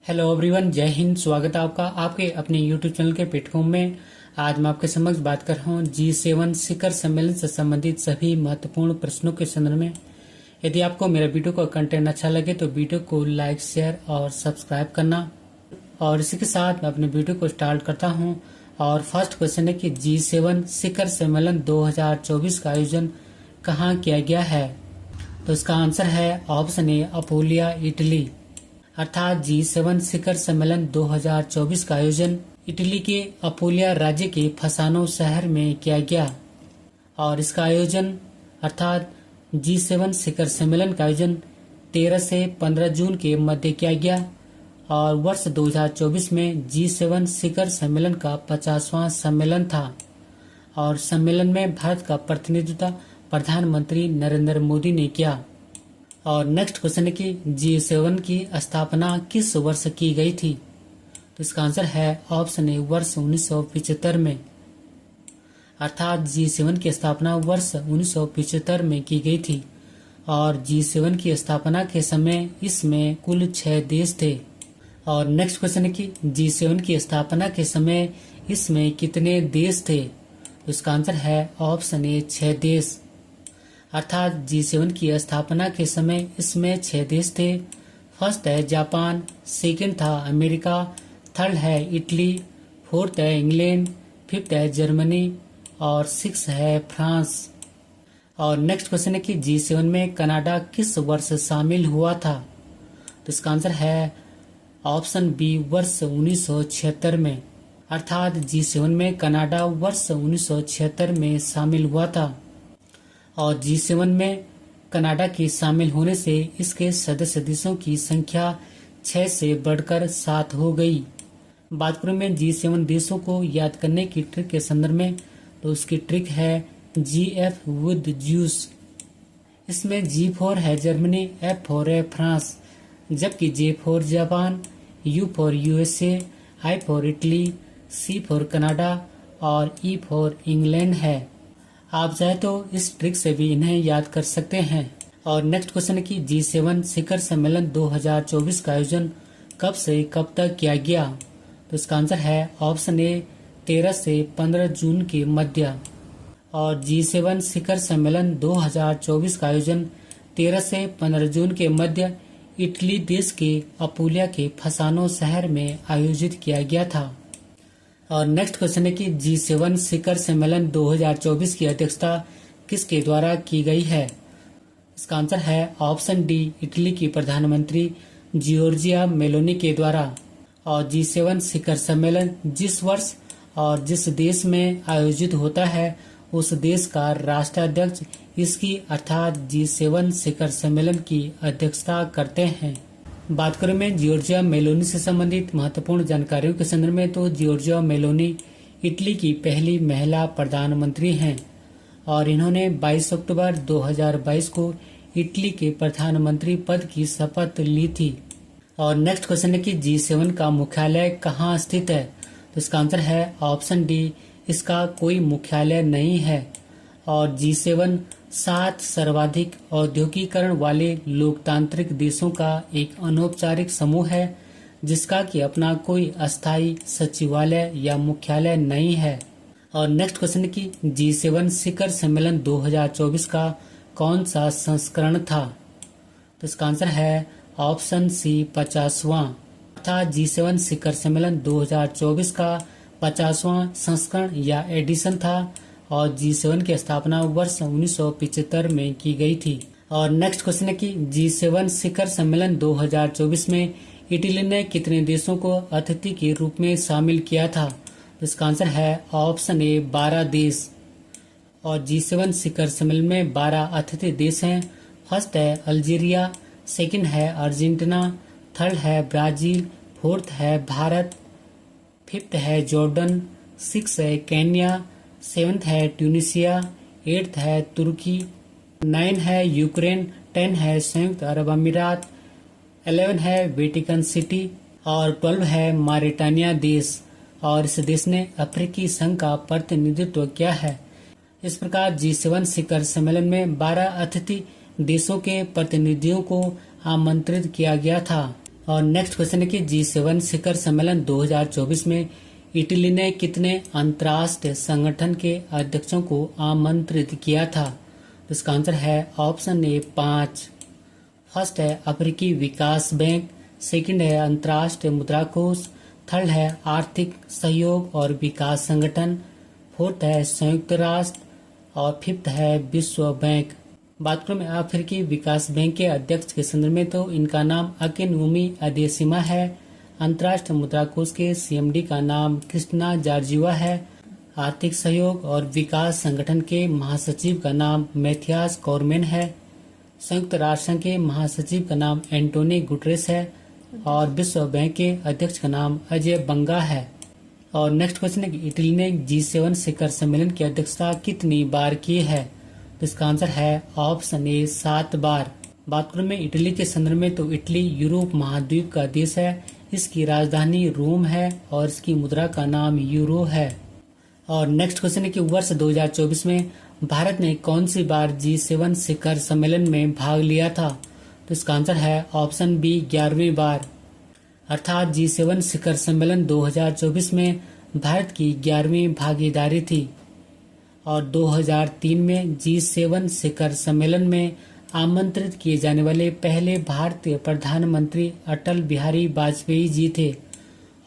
Hello everyone, जय हिंद। स्वागत है आपका आपके अपने यूट्यूब चैनल के प्लेटफॉर्म में। आज मैं आपके समक्ष बात कर रहा हूँ G7 शिखर सम्मेलन से संबंधित सभी महत्वपूर्ण प्रश्नों के संदर्भ में। यदि आपको मेरा वीडियो का कंटेंट अच्छा लगे तो वीडियो को लाइक, शेयर और सब्सक्राइब करना। और इसी के साथ मैं अपने वीडियो को स्टार्ट करता हूँ। और फर्स्ट क्वेश्चन है कि G7 शिखर सम्मेलन 2024 का आयोजन कहाँ किया गया है? तो इसका आंसर है ऑप्शन ए, अपोलिया, इटली। अर्थात G7 शिखर सम्मेलन 2024 का आयोजन इटली के अपोलिया राज्य के फसानो शहर में किया गया। और इसका आयोजन अर्थात G7 शिखर सम्मेलन का आयोजन 13 से 15 जून के मध्य किया गया। और वर्ष 2024 में G7 शिखर सम्मेलन का 50वां सम्मेलन था। और सम्मेलन में भारत का प्रतिनिधित्व प्रधानमंत्री नरेंद्र मोदी ने किया। और नेक्स्ट क्वेश्चन है कि G7 की स्थापना किस वर्ष की गई थी? तो इसका आंसर है ऑप्शन ए, वर्ष 1975 में। अर्थात G7 की स्थापना वर्ष 1975 में की गई थी। और G7 की स्थापना के समय इसमें कुल 6 देश थे। और नेक्स्ट क्वेश्चन है कि G7 की स्थापना के समय इसमें कितने देश थे? तो इसका आंसर है ऑप्शन ए, 6 देश। अर्थात G7 की स्थापना के समय इसमें 6 देश थे। फर्स्ट है जापान, सेकंड था अमेरिका, थर्ड है इटली, फोर्थ है इंग्लैंड, फिफ्थ है जर्मनी और सिक्स है फ्रांस। और नेक्स्ट क्वेश्चन है कि G7 में कनाडा किस वर्ष शामिल हुआ था? तो इसका आंसर है ऑप्शन बी, वर्ष 1976 में। अर्थात G7 में कनाडा वर्ष 1976 में शामिल हुआ था। और G7 में कनाडा के शामिल होने से इसके सदस्य देशों की संख्या 6 से बढ़कर 7 हो गई। बात करूं मैं G7 देशों को याद करने की ट्रिक के संदर्भ में, तो उसकी ट्रिक है GF विद जूस। इसमें G फॉर है जर्मनी, F फॉर है फ्रांस, जबकि J for Japan, U for USA, I for Italy, C for Canada और E फॉर इंग्लैंड है। आप चाहे तो इस ट्रिक से भी इन्हें याद कर सकते हैं। और नेक्स्ट क्वेश्चन है कि G7 शिखर सम्मेलन 2024 का आयोजन कब से कब तक किया गया? तो इसका आंसर है ऑप्शन ए, 13 से 15 जून के मध्य। और G7 शिखर सम्मेलन 2024 का आयोजन 13 से 15 जून के मध्य इटली देश के अपुलिया के फसानो शहर में आयोजित किया गया था। और नेक्स्ट क्वेश्चन है कि G7 शिखर सम्मेलन 2024 की अध्यक्षता किसके द्वारा की गई है? इसका आंसर है ऑप्शन डी, इटली की प्रधानमंत्री जियोर्जिया मेलोनी के द्वारा। और G7 शिखर सम्मेलन जिस वर्ष और जिस देश में आयोजित होता है उस देश का राष्ट्राध्यक्ष इसकी अर्थात G7 शिखर सम्मेलन की अध्यक्षता करते हैं। बात करें मैं जियोर्जिया मेलोनी से संबंधित महत्वपूर्ण जानकारियों के संदर्भ में, तो जियोर्जिया मेलोनी इटली की पहली महिला प्रधानमंत्री हैं। और इन्होंने 22 अक्टूबर 2022 को इटली के प्रधानमंत्री पद की शपथ ली थी। और नेक्स्ट क्वेश्चन है कि G7 का मुख्यालय कहाँ स्थित है? तो इसका आंसर है ऑप्शन डी, इसका कोई मुख्यालय नहीं है। और G7 7 सर्वाधिक औद्योगिकरण वाले लोकतांत्रिक देशों का एक अनौपचारिक समूह है जिसका कि अपना कोई अस्थायी सचिवालय या मुख्यालय नहीं है। और नेक्स्ट क्वेश्चन है कि G7 शिखर सम्मेलन 2024 का कौन सा संस्करण था? तो इसका आंसर है ऑप्शन सी, 50वां। अर्थात G7 शिखर सम्मेलन 2024 का 50वां संस्करण या एडिशन था। और G7 की स्थापना वर्ष 1975 में की गई थी। और नेक्स्ट क्वेश्चन है कि G7 शिखर सम्मेलन 2024 में इटली ने कितने देशों को अतिथि के रूप में शामिल किया था? तो इसका आंसर है ऑप्शन ए, 12 देश। और G7 शिखर सम्मेलन में 12 अतिथि देश हैं। फर्स्ट है अल्जीरिया, सेकंड है अर्जेंटीना, थर्ड है ब्राजील, फोर्थ है भारत, फिफ्थ है जॉर्डन, सिक्स है केन्या, सेवंथ है ट्यूनिसिया, एट्थ है तुर्की, 9 है यूक्रेन, 10 है संयुक्त अरब अमीरात, 11 है वेटिकन सिटी और 12 है मारिटानिया देश। और इस देश ने अफ्रीकी संघ का प्रतिनिधित्व किया है। इस प्रकार G7 शिखर सम्मेलन में 12 अतिथि देशों के प्रतिनिधियों को आमंत्रित किया गया था। और नेक्स्ट क्वेश्चन है कि G7 शिखर सम्मेलन 2024 में इटली ने कितने अंतर्राष्ट्रीय संगठन के अध्यक्षों को आमंत्रित किया था? तो इसका आंसर है ऑप्शन ए 5। फर्स्ट है अफ्रीकी विकास बैंक, सेकंड है अंतर्राष्ट्रीय मुद्रा कोष, थर्ड है आर्थिक सहयोग और विकास संगठन, फोर्थ है संयुक्त राष्ट्र और फिफ्थ है विश्व बैंक। बात करूं मैं अफ्रीकी विकास बैंक के अध्यक्ष के संदर्भ में तो इनका नाम अकिनवुमी अदेसिमा है। अंतर्राष्ट्रीय मुद्रा कोष के सीएमडी का नाम क्रिस्टिना जॉर्जिवा है। आर्थिक सहयोग और विकास संगठन के महासचिव का नाम मैथियास कॉरमेन है। संयुक्त राष्ट्र संघ के महासचिव का नाम एंटोनी गुटरेस है और विश्व बैंक के अध्यक्ष का नाम अजय बंगा है। और नेक्स्ट क्वेश्चन है कि इटली ने G7 शिखर सम्मेलन की अध्यक्षता कितनी बार की है? तो इसका आंसर है ऑप्शन ए 7 बार। बात करूं मैं इटली के संदर्भ में तो इटली यूरोप महाद्वीप का देश है। इसकी राजधानी रोम है और इसकी मुद्रा का नाम यूरो है। और नेक्स्ट क्वेश्चन है कि वर्ष 2024 में भारत ने कौन सी बार G7 शिखर सम्मेलन में भाग लिया था? तो इसका आंसर है ऑप्शन बी 11वीं बार। अर्थात G7 शिखर सम्मेलन 2024 में भारत की 11वीं भागीदारी थी। और 2003 में G7 शिखर सम्मेलन में आमंत्रित किए जाने वाले पहले भारतीय प्रधानमंत्री अटल बिहारी वाजपेयी जी थे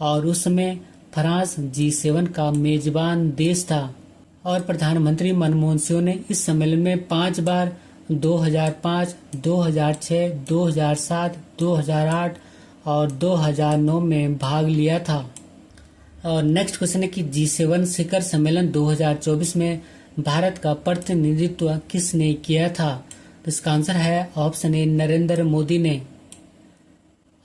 और उस समय फ्रांस G7 का मेजबान देश था। और प्रधानमंत्री मनमोहन सिंह ने इस सम्मेलन में 5 बार 2005, 2006, 2007, 2008 और 2009 में भाग लिया था। और नेक्स्ट क्वेश्चन है कि G7 शिखर सम्मेलन 2024 में भारत का प्रतिनिधित्व किसने किया था? तो इसका आंसर है ऑप्शन ए नरेंद्र मोदी ने।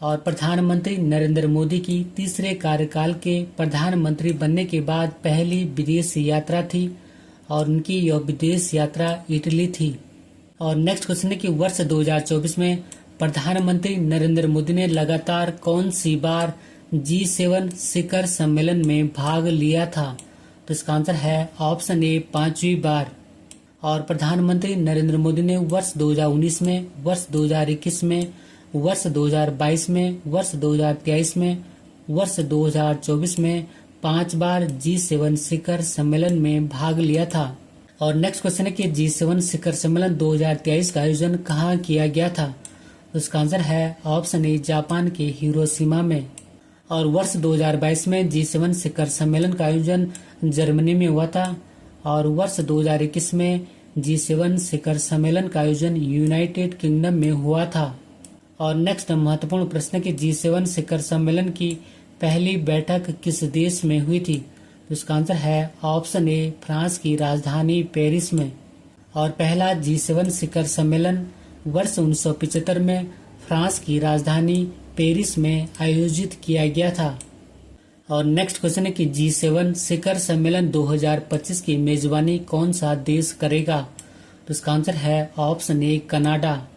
और प्रधानमंत्री नरेंद्र मोदी की तीसरे कार्यकाल के प्रधानमंत्री बनने के बाद पहली विदेश यात्रा थी और उनकी यह विदेश यात्रा इटली थी। और नेक्स्ट क्वेश्चन है कि वर्ष 2024 में प्रधानमंत्री नरेंद्र मोदी ने लगातार कौन सी बार G7 शिखर सम्मेलन में भाग लिया था? तो इसका आंसर है ऑप्शन ए 5वीं बार। और प्रधानमंत्री नरेंद्र मोदी ने वर्ष 2019 में, वर्ष 2021 में, वर्ष 2022 में, वर्ष 2023 में, वर्ष 2024 में 5 बार G7 शिखर सम्मेलन में भाग लिया था। और नेक्स्ट क्वेश्चन है कि G7 शिखर सम्मेलन 2023 का आयोजन कहाँ किया गया था? तो इसका आंसर है ऑप्शन ए जापान के हिरोशिमा में। और वर्ष 2022 में G7 शिखर सम्मेलन का आयोजन जर्मनी में हुआ था। और वर्ष 2021 में G7 शिखर सम्मेलन का आयोजन यूनाइटेड किंगडम में हुआ था। और नेक्स्ट महत्वपूर्ण प्रश्न कि G7 शिखर सम्मेलन की पहली बैठक किस देश में हुई थी? तो इसका आंसर है ऑप्शन ए फ्रांस की राजधानी पेरिस में। और पहला G7 शिखर सम्मेलन वर्ष 1975 में फ्रांस की राजधानी पेरिस में आयोजित किया गया था। और नेक्स्ट क्वेश्चन है कि G7 शिखर सम्मेलन 2025 की मेजबानी कौन सा देश करेगा? तो इसका आंसर है ऑप्शन ए कनाडा।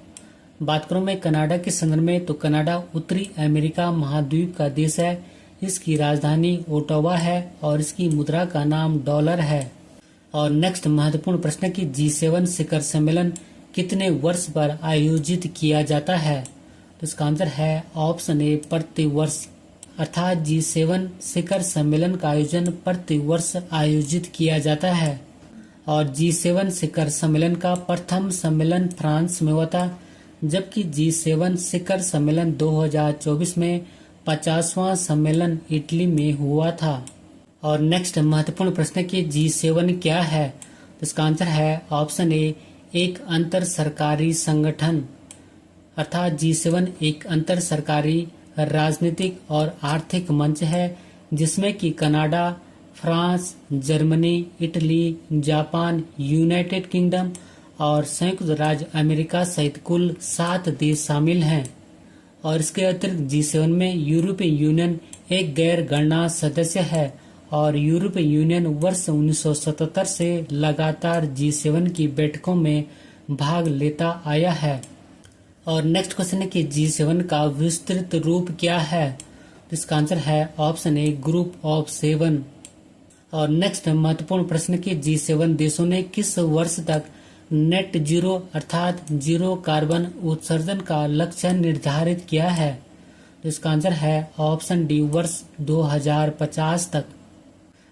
बात करूं मैं कनाडा के संदर्भ में तो कनाडा उत्तरी अमेरिका महाद्वीप का देश है। इसकी राजधानी ओटावा है और इसकी मुद्रा का नाम डॉलर है। और नेक्स्ट महत्वपूर्ण प्रश्न कि G7 शिखर सम्मेलन कितने वर्ष पर आयोजित किया जाता है? तो इसका आंसर है ऑप्शन ए प्रति वर्ष। अर्थात G7 शिखर सम्मेलन का आयोजन प्रति वर्ष आयोजित किया जाता है। और G7 शिखर सम्मेलन का प्रथम सम्मेलन फ्रांस में हुआ था, जबकि G7 शिखर सम्मेलन 2024 में 50वां सम्मेलन इटली में हुआ था। और नेक्स्ट महत्वपूर्ण प्रश्न कि G7 क्या है? तो इसका आंसर है ऑप्शन ए एक अंतर सरकारी संगठन। अर्थात G7 एक अंतर सरकारी राजनीतिक और आर्थिक मंच है जिसमें कि Canada, France, Germany, Italy, Japan, United kingdom और संयुक्त राज्य अमेरिका सहित कुल 7 देश शामिल हैं। और इसके अतिरिक्त G7 में यूरोपीय यूनियन एक गैर गणना सदस्य है और यूरोपीय यूनियन वर्ष 1977 से लगातार G7 की बैठकों में भाग लेता आया है। और नेक्स्ट क्वेश्चन है कि G7 का विस्तृत रूप क्या है? तो इसका आंसर है ऑप्शन ए ग्रुप ऑफ 7। और नेक्स्ट महत्वपूर्ण प्रश्न कि G7 देशों ने किस वर्ष तक नेट जीरो अर्थात जीरो कार्बन उत्सर्जन का लक्ष्य निर्धारित किया है? तो इसका आंसर है ऑप्शन डी वर्ष 2050 तक।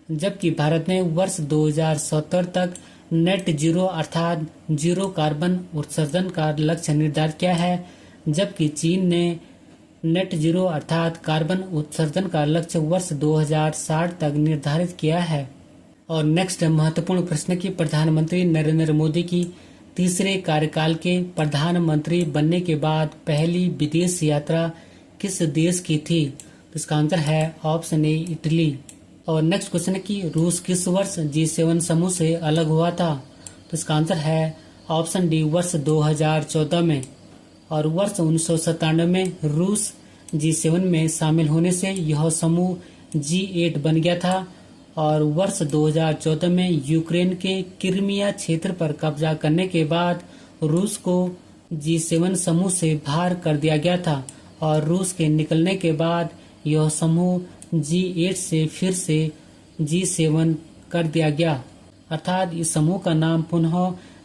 जबकि भारत ने वर्ष 2070 तक नेट जीरो अर्थात जीरो कार्बन उत्सर्जन का लक्ष्य निर्धारित किया है, जबकि चीन ने नेट जीरो अर्थात कार्बन उत्सर्जन का लक्ष्य वर्ष 2060 तक निर्धारित किया है। और नेक्स्ट महत्वपूर्ण प्रश्न की प्रधानमंत्री नरेंद्र मोदी की तीसरे कार्यकाल के प्रधानमंत्री बनने के बाद पहली विदेश यात्रा किस देश की थी? तो इसका आंसर है ऑप्शन ए इटली। और नेक्स्ट क्वेश्चन है कि रूस किस वर्ष G7 समूह से अलग हुआ था? तो इसका आंसर है ऑप्शन डी वर्ष 2014 में। और वर्ष 1997 में रूस G7 में शामिल होने से यह समूह G8 बन गया था। और वर्ष 2014 में यूक्रेन के क्रीमिया क्षेत्र पर कब्जा करने के बाद रूस को G7 समूह से बाहर कर दिया गया था। और रूस के निकलने के बाद यह समूह G8 से फिर से G7 कर दिया गया, अर्थात इस समूह का नाम पुनः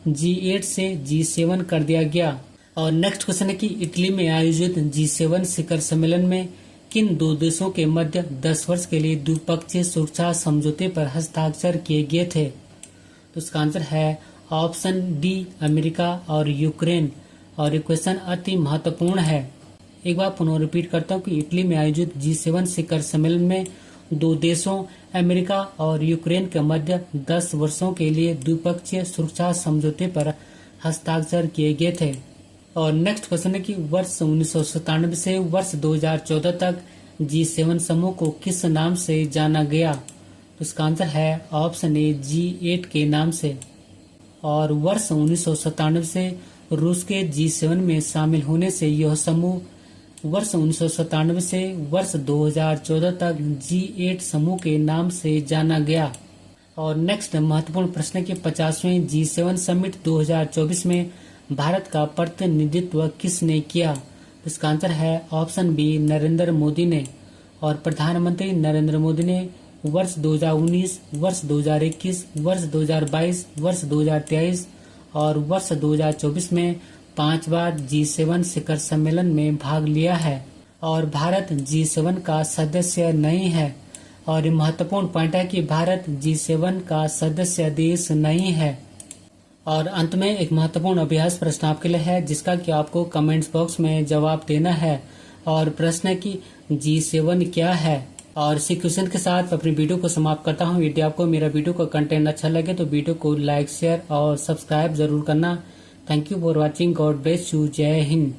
G8 से G7 कर दिया गया। और नेक्स्ट क्वेश्चन है कि इटली में आयोजित G7 शिखर सम्मेलन में किन दो देशों के मध्य 10 वर्ष के लिए द्विपक्षीय सुरक्षा समझौते पर हस्ताक्षर किए गए थे? तो इसका आंसर है ऑप्शन डी अमेरिका और यूक्रेन। और ये क्वेश्चन अति महत्वपूर्ण है। एक बार पुनः रिपीट करता हूँ कि इटली में आयोजित G7 शिखर सम्मेलन में दो देशों अमेरिका और यूक्रेन के मध्य 10 वर्षों के लिए द्विपक्षीय सुरक्षा समझौते पर हस्ताक्षर किए गए थे। और नेक्स्ट क्वेश्चन है कि वर्ष 1997 से वर्ष 2014 तक G7 समूह को किस नाम से जाना गया? तो इसका आंसर है ऑप्शन ए G8 के नाम से। और वर्ष 1997 से रूस के G7 में शामिल होने से यह समूह वर्ष 1997 से वर्ष 2014 तक G8 समूह के नाम से जाना गया। और नेक्स्ट महत्वपूर्ण प्रश्न के 50वें G7 समिट 2024 में भारत का प्रतिनिधित्व किसने किया? तो इसका आंसर है ऑप्शन बी नरेंद्र मोदी ने। और प्रधानमंत्री नरेंद्र मोदी ने वर्ष 2019, वर्ष 2021, वर्ष 2022, वर्ष 2023 और वर्ष 2024 में 5 बार G7 शिखर सम्मेलन में भाग लिया है। और भारत G7 का सदस्य नहीं है। और ये महत्वपूर्ण पॉइंट है कि भारत G7 का सदस्य देश नहीं है। और अंत में एक महत्वपूर्ण अभ्यास प्रश्न आपके लिए है, जिसका कि आपको कमेंट्स बॉक्स में जवाब देना है। और प्रश्न है कि G7 क्या है? और इसी क्वेश्चन के साथ अपनी वीडियो को समाप्त करता हूँ। यदि आपको मेरा वीडियो का कंटेंट अच्छा लगे तो वीडियो को लाइक, शेयर और सब्सक्राइब जरूर करना। Thank you for watching. God bless you. जय हिंद।